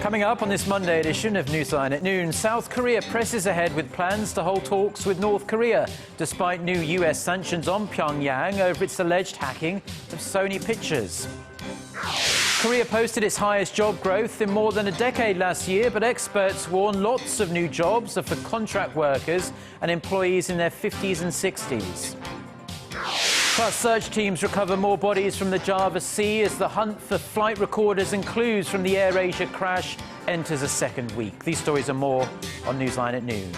Coming up on this Monday edition of Newsline at Noon, South Korea presses ahead with plans to hold talks with North Korea, despite new U.S. sanctions on Pyongyang over its alleged hacking of Sony Pictures. Korea posted its highest job growth in more than a decade last year, but experts warn lots of new jobs are for contract workers and employees in their 50s and 60s. Plus, search teams recover more bodies from the Java Sea as the hunt for flight recorders and clues from the AirAsia crash enters a second week. These stories and more on Newsline at Noon.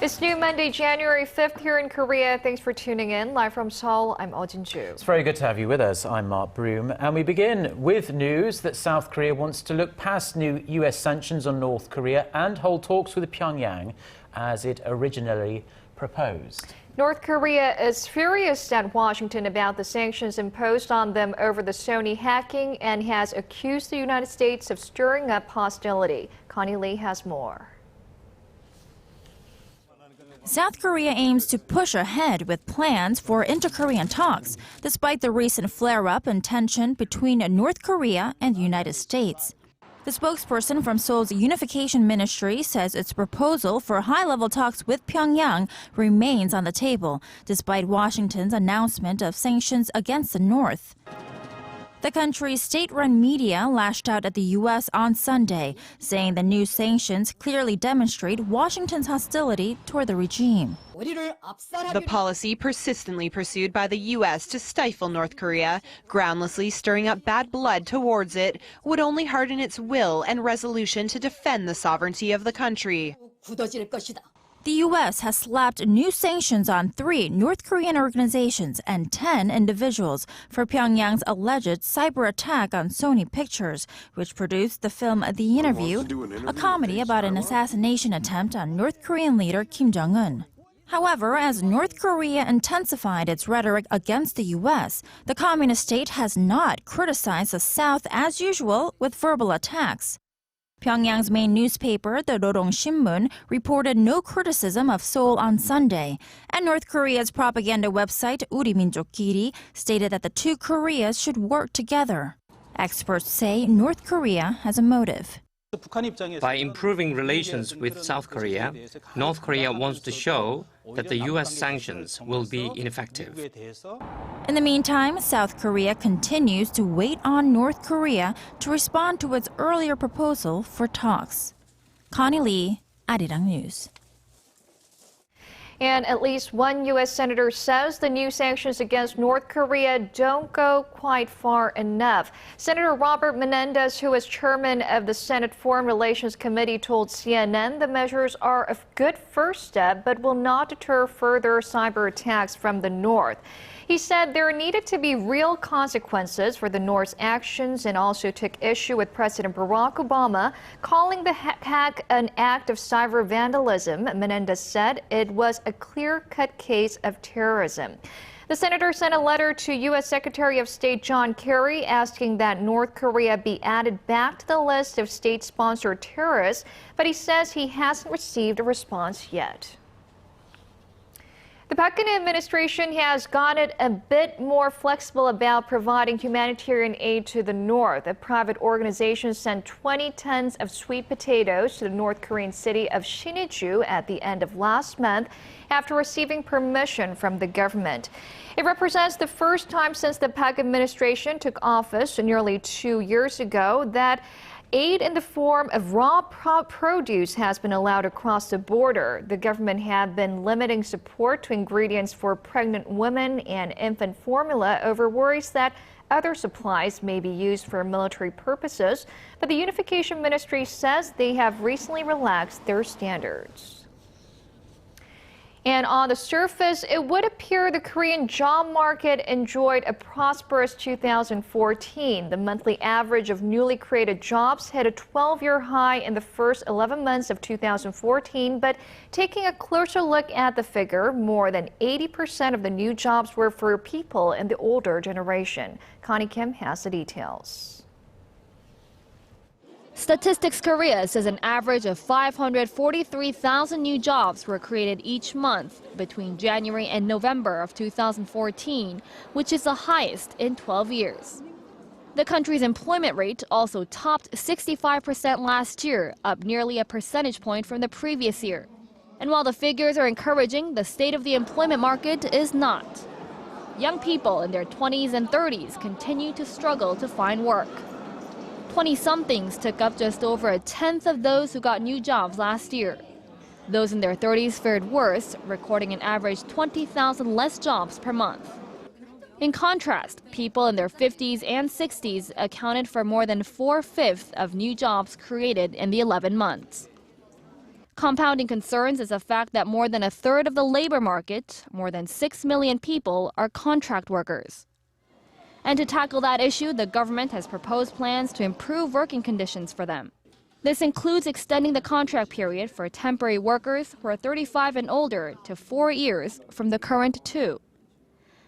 It's new Monday, January 5th here in Korea. Thanks for tuning in. Live from Seoul, I'm Eoh Jin-joo. It's very good to have you with us. I'm Mark Broome. And we begin with news that South Korea wants to look past new U.S. sanctions on North Korea and hold talks with Pyongyang as it originally proposed. North Korea is furious at Washington about the sanctions imposed on them over the Sony hacking and has accused the United States of stirring up hostility. Connie Lee has more. South Korea aims to push ahead with plans for inter-Korean talks, despite the recent flare-up in tension between North Korea and the United States. The spokesperson from Seoul's Unification Ministry says its proposal for high-level talks with Pyongyang remains on the table, despite Washington's announcement of sanctions against the North. The country's state-run media lashed out at the U.S. on Sunday, saying the new sanctions clearly demonstrate Washington's hostility toward the regime. The policy persistently pursued by the U.S. to stifle North Korea, groundlessly stirring up bad blood towards it, would only harden its will and resolution to defend the sovereignty of the country. The U.S. has slapped new sanctions on 3 North Korean organizations and 10 individuals for Pyongyang's alleged cyber attack on Sony Pictures, which produced the film The Interview, a comedy about an assassination attempt on North Korean leader Kim Jong-un. However, as North Korea intensified its rhetoric against the U.S., the communist state has not criticized the South as usual with verbal attacks. Pyongyang's main newspaper, the Rodong Sinmun, reported no criticism of Seoul on Sunday, and North Korea's propaganda website 우리 민족끼리 stated that the two Koreas should work together. Experts say North Korea has a motive. By improving relations with South Korea, North Korea wants to show that the U.S. sanctions will be ineffective. In the meantime, South Korea continues to wait on North Korea to respond to its earlier proposal for talks. Connie Lee, Arirang News. And at least one U.S. senator says the new sanctions against North Korea don't go quite far enough. Senator Robert Menendez, who is chairman of the Senate Foreign Relations Committee, told CNN the measures are a good first step, but will not deter further cyber attacks from the North. He said there needed to be real consequences for the North's actions and also took issue with President Barack Obama, calling the hack an act of cyber vandalism. Menendez said it was a clear-cut case of terrorism. The senator sent a letter to U.S. Secretary of State John Kerry asking that North Korea be added back to the list of state-sponsored terrorists, but he says he hasn't received a response yet. The Buckingham administration has gotten a bit more flexible about providing humanitarian aid to the North. A private organization sent 20 tons of sweet potatoes to the North Korean city of Sinŭiju at the end of last month after receiving permission from the government. It represents the first time since the Park administration took office nearly 2 years ago that aid in the form of raw produce has been allowed across the border. The government had been limiting support to ingredients for pregnant women and infant formula over worries that other supplies may be used for military purposes. But the Unification Ministry says they have recently relaxed their standards. And on the surface, it would appear the Korean job market enjoyed a prosperous 2014. The monthly average of newly created jobs hit a 12-year high in the first 11 months of 2014. But taking a closer look at the figure, more than 80% of the new jobs were for people in the older generation. Connie Kim has the details. Statistics Korea says an average of 543,000 new jobs were created each month between January and November of 2014, which is the highest in 12 years. The country's employment rate also topped 65% last year, up nearly a percentage point from the previous year. And while the figures are encouraging, the state of the employment market is not. Young people in their 20s and 30s continue to struggle to find work. 20-somethings took up just over a tenth of those who got new jobs last year. Those in their 30s fared worse, recording an average 20,000 less jobs per month. In contrast, people in their 50s and 60s accounted for more than 4/5 of new jobs created in the 11 months. Compounding concerns is the fact that more than a third of the labor market, more than 6 million people, are contract workers. And to tackle that issue, the government has proposed plans to improve working conditions for them. This includes extending the contract period for temporary workers who are 35 and older to 4 years from the current 2.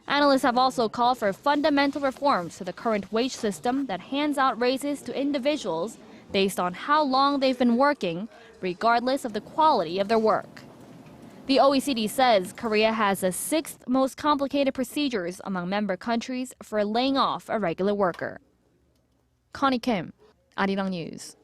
Analysts have also called for fundamental reforms to the current wage system that hands out raises to individuals based on how long they've been working, regardless of the quality of their work. The OECD says Korea has the 6th most complicated procedures among member countries for laying off a regular worker. Connie Kim, Arirang News.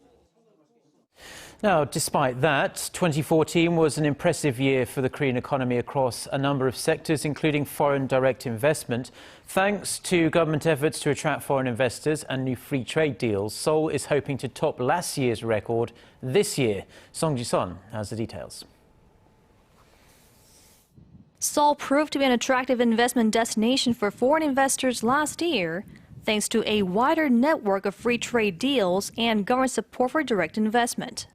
Now, despite that, 2014 was an impressive year for the Korean economy across a number of sectors, including foreign direct investment. Thanks to government efforts to attract foreign investors and new free trade deals, Seoul is hoping to top last year's record this year. Song Ji-sun has the details. Seoul proved to be an attractive investment destination for foreign investors last year, thanks to a wider network of free trade deals and government support for direct investment.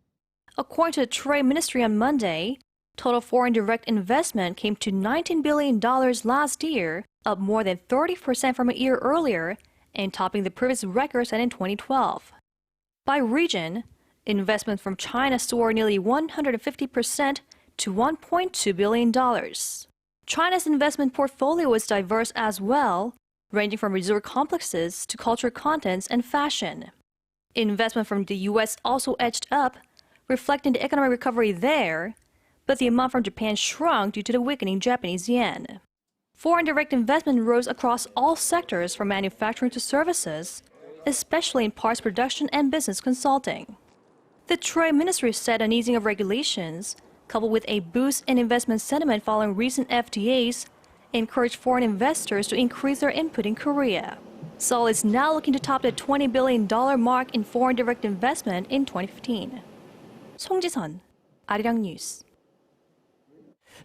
According to the Trade Ministry on Monday, total foreign direct investment came to $19 billion last year, up more than 30% from a year earlier, and topping the previous record set in 2012. By region, investment from China soared nearly 150% to $1.2 billion. China's investment portfolio is diverse as well, ranging from resort complexes to cultural contents and fashion. Investment from the U.S. also edged up, reflecting the economic recovery there, but the amount from Japan shrunk due to the weakening Japanese yen. Foreign direct investment rose across all sectors from manufacturing to services, especially in parts production and business consulting. The Trade Ministry said an easing of regulations, coupled with a boost in investment sentiment following recent FTAs, encouraged foreign investors to increase their input in Korea. Seoul is now looking to top the $20 billion mark in foreign direct investment in 2015. Song Ji-sun, Arirang News.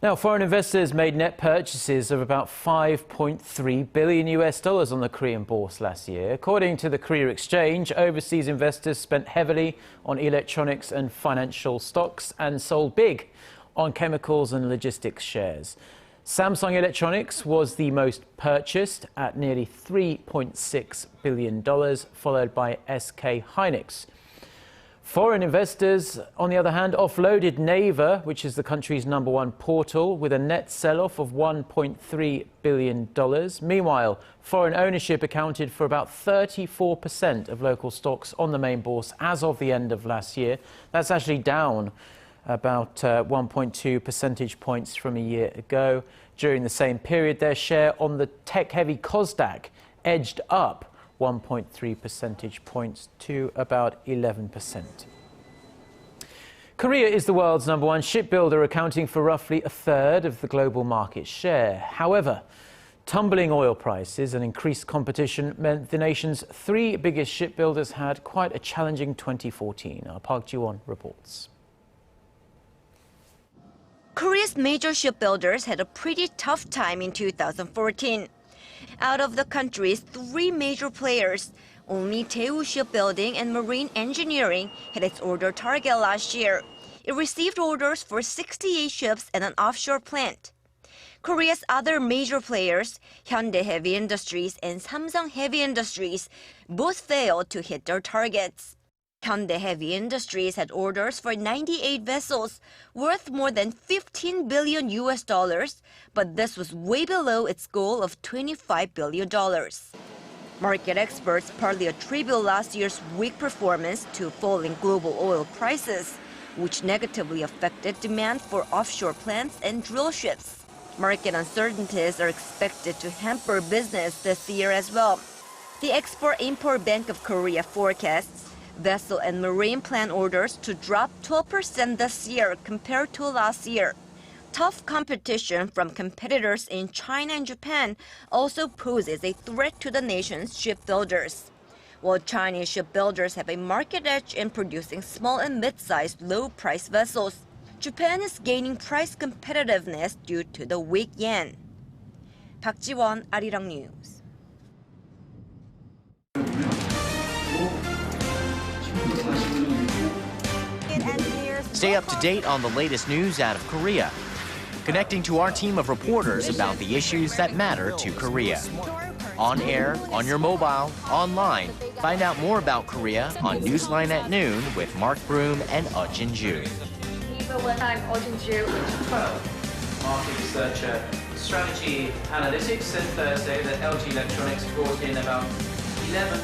Now, foreign investors made net purchases of about $5.3 billion on the Korean bourse last year. According to the Korea Exchange, overseas investors spent heavily on electronics and financial stocks and sold big on chemicals and logistics shares. Samsung Electronics was the most purchased at nearly $3.6 billion, followed by SK Hynix. Foreign investors, on the other hand, offloaded Naver, which is the country's #1 portal, with a net sell-off of $1.3 billion. Meanwhile, foreign ownership accounted for about 34% of local stocks on the main bourse as of the end of last year. That's actually down about 1.2 percentage points from a year ago. During the same period, their share on the tech-heavy Kosdaq edged up 1.3 percentage points to about 11%. Korea is the world's #1 shipbuilder, accounting for roughly a third of the global market share. However, tumbling oil prices and increased competition meant the nation's 3 biggest shipbuilders had quite a challenging 2014. Our Park Ji-won reports. Korea's major shipbuilders had a pretty tough time in 2014. Out of the country's 3 major players, only Daewoo Shipbuilding and Marine Engineering hit its order target last year. It received orders for 68 ships and an offshore plant. Korea's other major players, Hyundai Heavy Industries and Samsung Heavy Industries, both failed to hit their targets. Hyundai Heavy Industries had orders for 98 vessels worth more than $15 billion, but this was way below its goal of $25 billion. Market experts partly attribute last year's weak performance to falling global oil prices, which negatively affected demand for offshore plants and drill ships. Market uncertainties are expected to hamper business this year as well. The Export-Import Bank of Korea forecasts vessel and marine plant orders to drop 12% this year compared to last year. Tough competition from competitors in China and Japan also poses a threat to the nation's shipbuilders. While Chinese shipbuilders have a market edge in producing small and mid-sized low-priced vessels, Japan is gaining price competitiveness due to the weak yen. Park Ji-won, Arirang News. Stay up to date on the latest news out of Korea, connecting to our team of reporters about the issues that matter to Korea. On air, on your mobile, online. Find out more about Korea on NEWSLINE at Noon with Mark Broome and Eoh Jin-joo. I'm Eoh Jin-joo. Market researcher, strategy analytics, said Thursday that LG Electronics brought in about 11.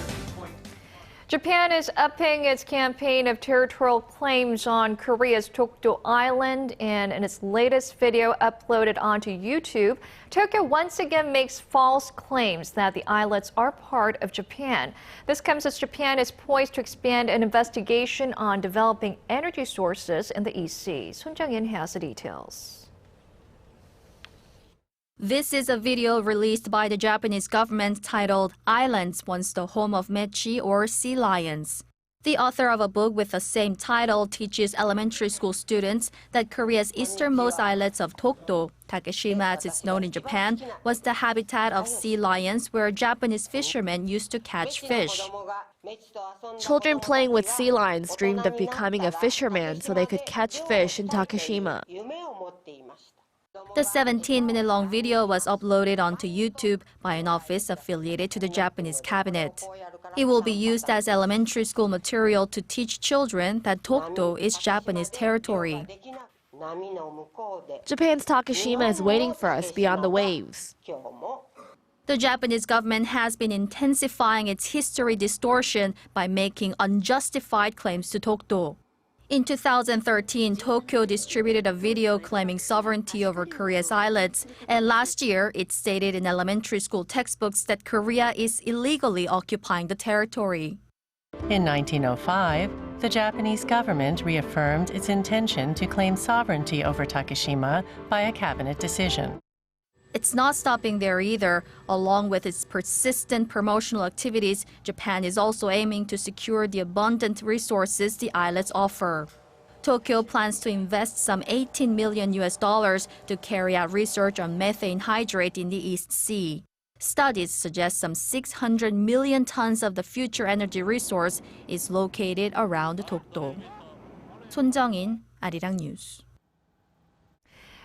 Japan is upping its campaign of territorial claims on Korea's Dokdo Island, and in its latest video uploaded onto YouTube, Tokyo once again makes false claims that the islets are part of Japan. This comes as Japan is poised to expand an investigation on developing energy sources in the East Sea. Sun Jung-in has the details. This is a video released by the Japanese government titled "Islands Once the Home of Mechi or Sea Lions." The author of a book with the same title teaches elementary school students that Korea's easternmost islets of Dokdo, Takeshima as it's known in Japan, was the habitat of sea lions where Japanese fishermen used to catch fish. Children playing with sea lions dreamed of becoming a fisherman so they could catch fish in Takeshima. The 17-minute-long video was uploaded onto YouTube by an office affiliated to the Japanese cabinet. It will be used as elementary school material to teach children that Dokdo is Japanese territory. Japan's Takeshima is waiting for us beyond the waves. The Japanese government has been intensifying its history distortion by making unjustified claims to Dokdo. In 2013, Tokyo distributed a video claiming sovereignty over Korea's islets, and last year it stated in elementary school textbooks that Korea is illegally occupying the territory. In 1905, the Japanese government reaffirmed its intention to claim sovereignty over Takeshima by a cabinet decision. It's not stopping there either. Along with its persistent promotional activities, Japan is also aiming to secure the abundant resources the islets offer. Tokyo plans to invest some $18 million to carry out research on methane hydrate in the East Sea. Studies suggest some 600 million tons of the future energy resource is located around Dokdo. Sun Jung-in, Arirang News.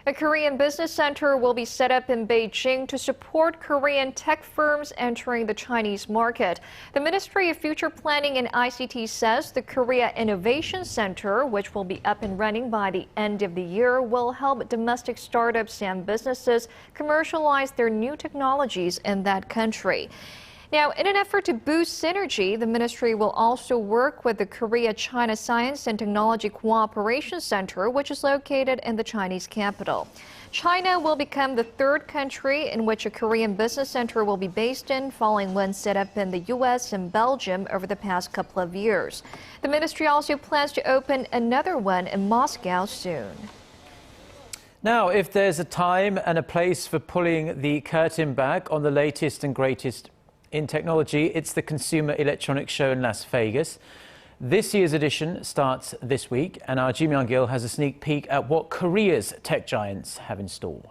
A Korean business center will be set up in Beijing to support Korean tech firms entering the Chinese market. The Ministry of Future Planning and ICT says the Korea Innovation Center, which will be up and running by the end of the year, will help domestic startups and businesses commercialize their new technologies in that country. Now, in an effort to boost synergy, the ministry will also work with the Korea-China Science and Technology Cooperation Center, which is located in the Chinese capital. China will become the third country in which a Korean business center will be based in, following one set up in the U.S. and Belgium over the past couple of years. The ministry also plans to open another one in Moscow soon. Now, if there's a time and a place for pulling the curtain back on the latest and greatest in technology, it's the Consumer Electronics Show in Las Vegas. This year's edition starts this week, and our Ji Myung-gil has a sneak peek at what Korea's tech giants have in store.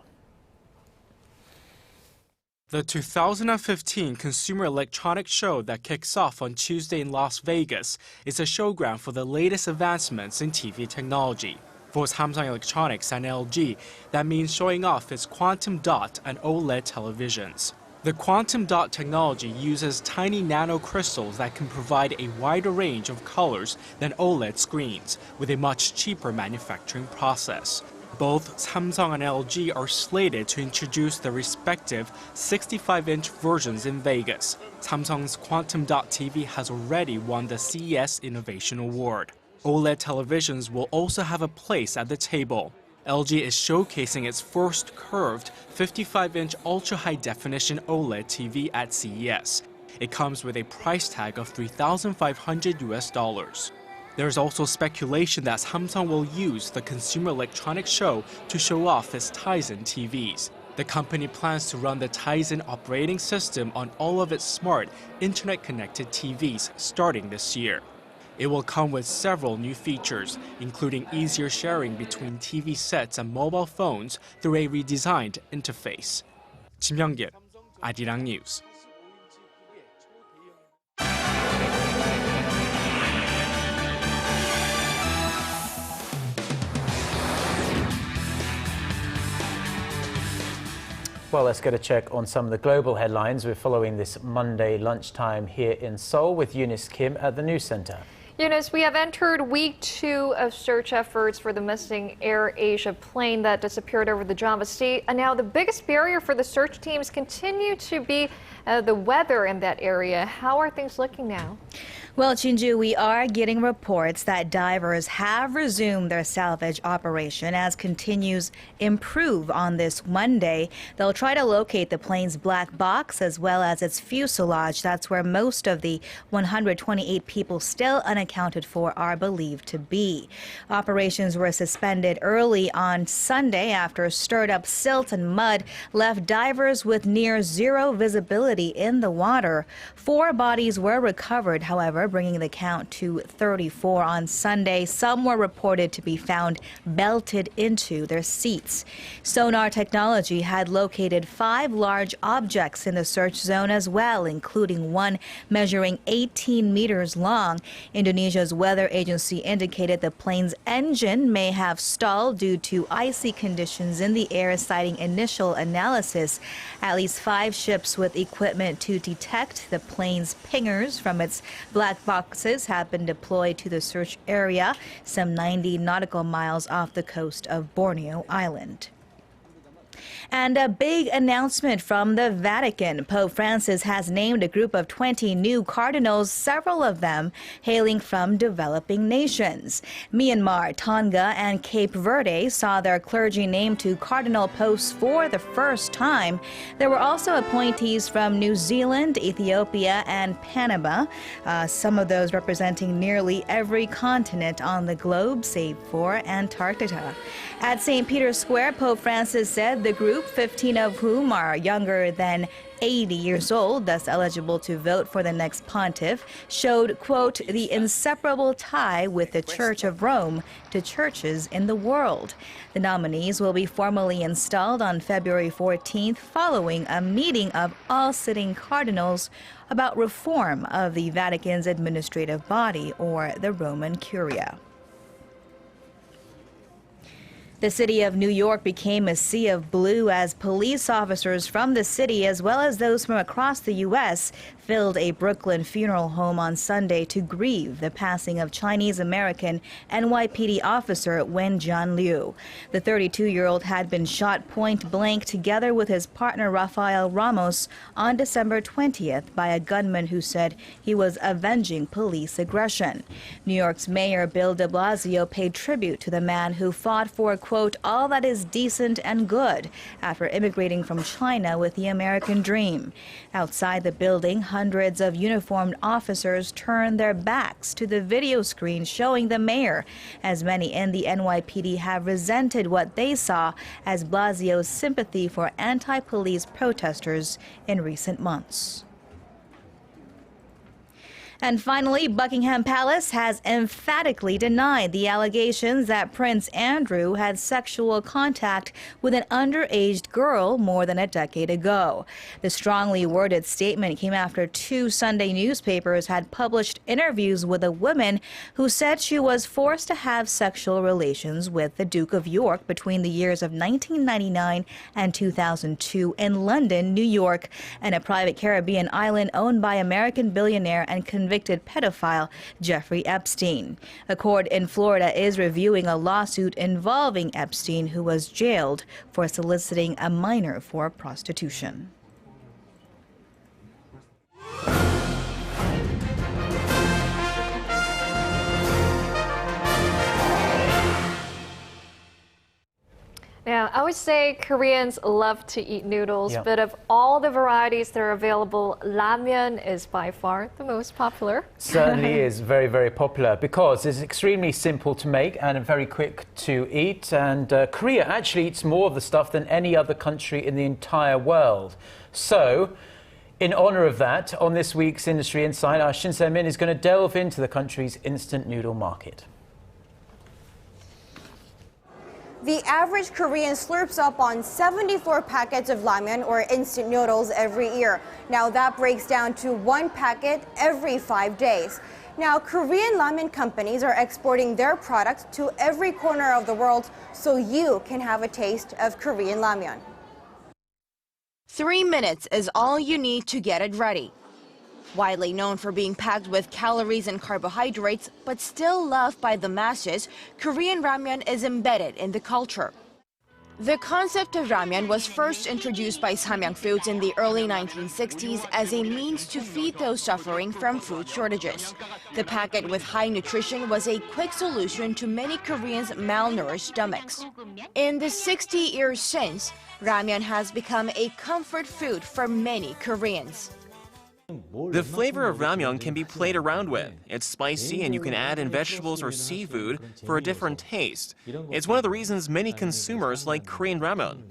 The 2015 Consumer Electronics Show that kicks off on Tuesday in Las Vegas is a showground for the latest advancements in TV technology. For Samsung Electronics and LG, that means showing off its quantum dot and OLED televisions. The quantum dot technology uses tiny nanocrystals that can provide a wider range of colors than OLED screens, with a much cheaper manufacturing process. Both Samsung and LG are slated to introduce their respective 65-inch versions in Vegas. Samsung's Quantum Dot TV has already won the CES Innovation Award. OLED televisions will also have a place at the table. LG is showcasing its first curved 55-inch ultra-high-definition OLED TV at CES. It comes with a price tag of $3,500. There's also speculation that Samsung will use the Consumer Electronics Show to show off its Tizen TVs. The company plans to run the Tizen operating system on all of its smart, internet-connected TVs starting this year. It will come with several new features, including easier sharing between TV sets and mobile phones through a redesigned interface. Kim Young-gil, Arirang News. Well, let's get a check on some of the global headlines. We're following this Monday lunchtime here in Seoul with Eunice Kim at the News Center. Eunice, we have entered week 2 of search efforts for the missing AirAsia plane that disappeared over the Java Sea. And now the biggest barrier for the search teams continue to be the weather in that area. How are things looking now? Well, Jin-joo, we are getting reports that divers have resumed their salvage operation as continues improve on this Monday. They'll try to locate the plane's black box as well as its fuselage. That's where most of the 128 people still unaccounted for are believed to be. Operations were suspended early on Sunday after stirred up silt and mud left divers with near zero visibility in the water. 4 bodies were recovered, however, bringing the count to 34 on Sunday. Some were reported to be found belted into their seats. Sonar technology had located 5 large objects in the search zone as well, including one measuring 18 meters long. Indonesia's weather agency indicated the plane's engine may have stalled due to icy conditions in the air, citing initial analysis. At least 5 ships with equipment to detect the plane's pingers from its black boxes have been deployed to the search area, some 90 nautical miles off the coast of Borneo Island. And a big announcement from the Vatican. Pope Francis has named a group of 20 new cardinals, several of them hailing from developing nations. Myanmar, Tonga, and Cape Verde saw their clergy named to cardinal posts for the first time. There were also appointees from New Zealand, Ethiopia, and Panama, some of those representing nearly every continent on the globe, save for Antarctica. At St. Peter's Square, Pope Francis said the group, 15 of whom are younger than 80 years old, thus eligible to vote for the next pontiff, showed, quote, the inseparable tie with the Church of Rome to churches in the world. The nominees will be formally installed on February 14th following a meeting of all sitting cardinals about reform of the Vatican's administrative body, or the Roman Curia. The city of New York became a sea of blue as police officers from the city, as well as those from across the U.S., filled a Brooklyn funeral home on Sunday to grieve the passing of Chinese-American NYPD officer Wen Jianliu. The 32-year-old had been shot point-blank together with his partner Rafael Ramos on December 20th by a gunman who said he was avenging police aggression. New York's Mayor Bill de Blasio paid tribute to the man who fought for, quote, all that is decent and good after immigrating from China with the American dream. Outside the building, hundreds of uniformed officers turned their backs to the video screen showing the mayor, as many in the NYPD have resented what they saw as Blasio's sympathy for anti-police protesters in recent months. And finally, Buckingham Palace has emphatically denied the allegations that Prince Andrew had sexual contact with an underage girl more than a decade ago. The strongly worded statement came after two Sunday newspapers had published interviews with a woman who said she was forced to have sexual relations with the Duke of York between the years of 1999 and 2002 in London, New York, and a private Caribbean island owned by American billionaire and convicted pedophile Jeffrey Epstein. A court in Florida is reviewing a lawsuit involving Epstein, who was jailed for soliciting a minor for prostitution. Now, I would say Koreans love to eat noodles, but of all the varieties that are available, ramyeon is by far the most popular. Certainly is very, very popular because it's extremely simple to make and very quick to eat. And Korea actually eats more of the stuff than any other country in the entire world. So, in honor of that, on this week's Industry Insight, our Shin Se-min is going to delve into the country's instant noodle market. The average Korean slurps up on 74 packets of ramen or instant noodles every year. Now that breaks down to one packet every 5 days. Now Korean ramen companies are exporting their products to every corner of the world so you can have a taste of Korean ramyeon. 3 minutes is all you need to get it ready. Widely known for being packed with calories and carbohydrates, but still loved by the masses, Korean ramyeon is embedded in the culture. The concept of ramyeon was first introduced by Samyang Foods in the early 1960s as a means to feed those suffering from food shortages. The packet with high nutrition was a quick solution to many Koreans' malnourished stomachs. In the 60 years since, ramyeon has become a comfort food for many Koreans. The flavor of ramyeon can be played around with. It's spicy and you can add in vegetables or seafood for a different taste. It's one of the reasons many consumers like Korean ramyeon.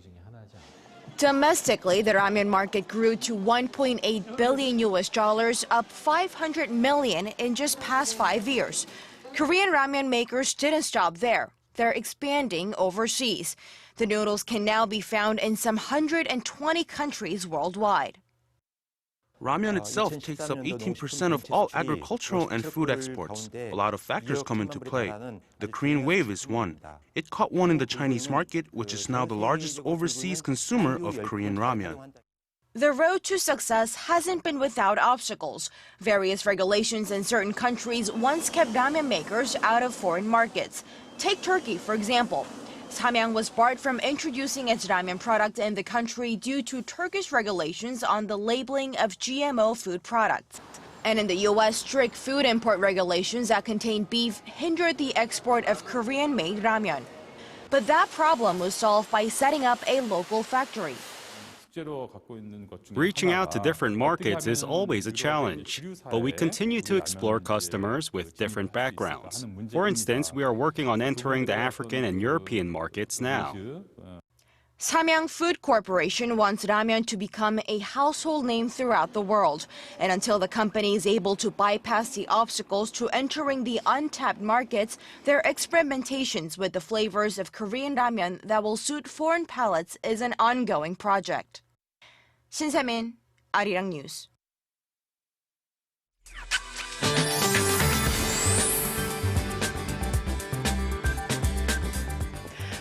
Domestically, the ramyeon market grew to $1.8 billion, up 500 million in just past 5 years. Korean ramyeon makers didn't stop there. They're expanding overseas. The noodles can now be found in some 120 countries worldwide. Ramyeon itself takes up 18% of all agricultural and food exports. A lot of factors come into play. The Korean wave is one. It caught on in the Chinese market, which is now the largest overseas consumer of Korean ramyeon. The road to success hasn't been without obstacles. Various regulations in certain countries once kept ramen makers out of foreign markets. Take Turkey, for example. Samyang was barred from introducing its ramen product in the country due to Turkish regulations on the labeling of GMO food products. And in the U.S., strict food import regulations that contain beef hindered the export of Korean-made ramyeon. But that problem was solved by setting up a local factory. Reaching out to different markets is always a challenge, but we continue to explore customers with different backgrounds. For instance, we are working on entering the African and European markets now. Samyang Food Corporation wants ramyeon to become a household name throughout the world. And until the company is able to bypass the obstacles to entering the untapped markets, their experimentations with the flavors of Korean ramyeon that will suit foreign palates is an ongoing project. Shin Se-min, Arirang News.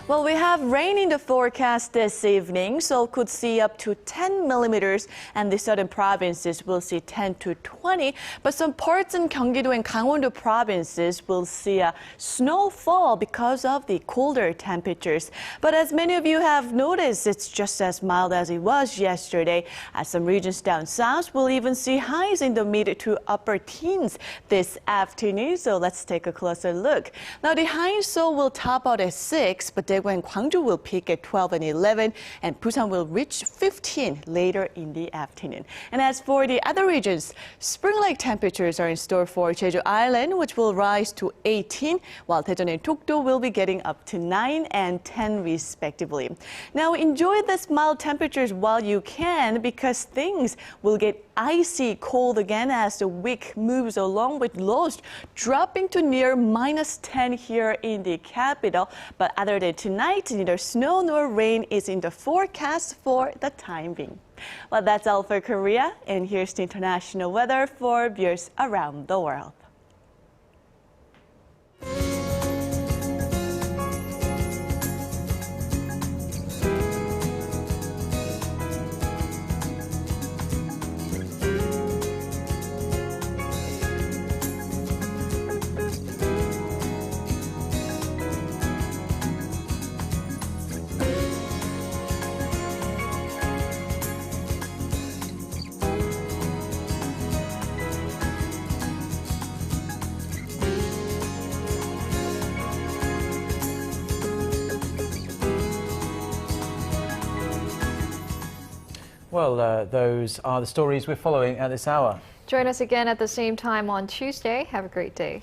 Well, we have rain in the forecast this evening. Seoul could see up to 10 millimeters, and the southern provinces will see 10 to 20. But some parts in Gyeonggi-do and Gangwon-do provinces will see a snowfall because of the colder temperatures. But as many of you have noticed, it's just as mild as it was yesterday. As some regions down south will even see highs in the mid to upper teens this afternoon. So let's take a closer look. Now, the high in Seoul will top out at 6, but Daegu and Gwangju will peak at 12 and 11, and Busan will reach 15 later in the afternoon. And as for the other regions, spring-like temperatures are in store for Jeju Island, which will rise to 18, while Daejeon and Dokdo will be getting up to 9 and 10 respectively. Now, enjoy this mild temperatures while you can, because things will get icy cold again as the week moves along, with lows dropping to near -10 here in the capital. But other than tonight, neither snow nor rain is in the forecast for the time being. Well, that's all for Korea, and here's the international weather for viewers around the world. Well, those are the stories we're following at this hour. Join us again at the same time on Tuesday. Have a great day.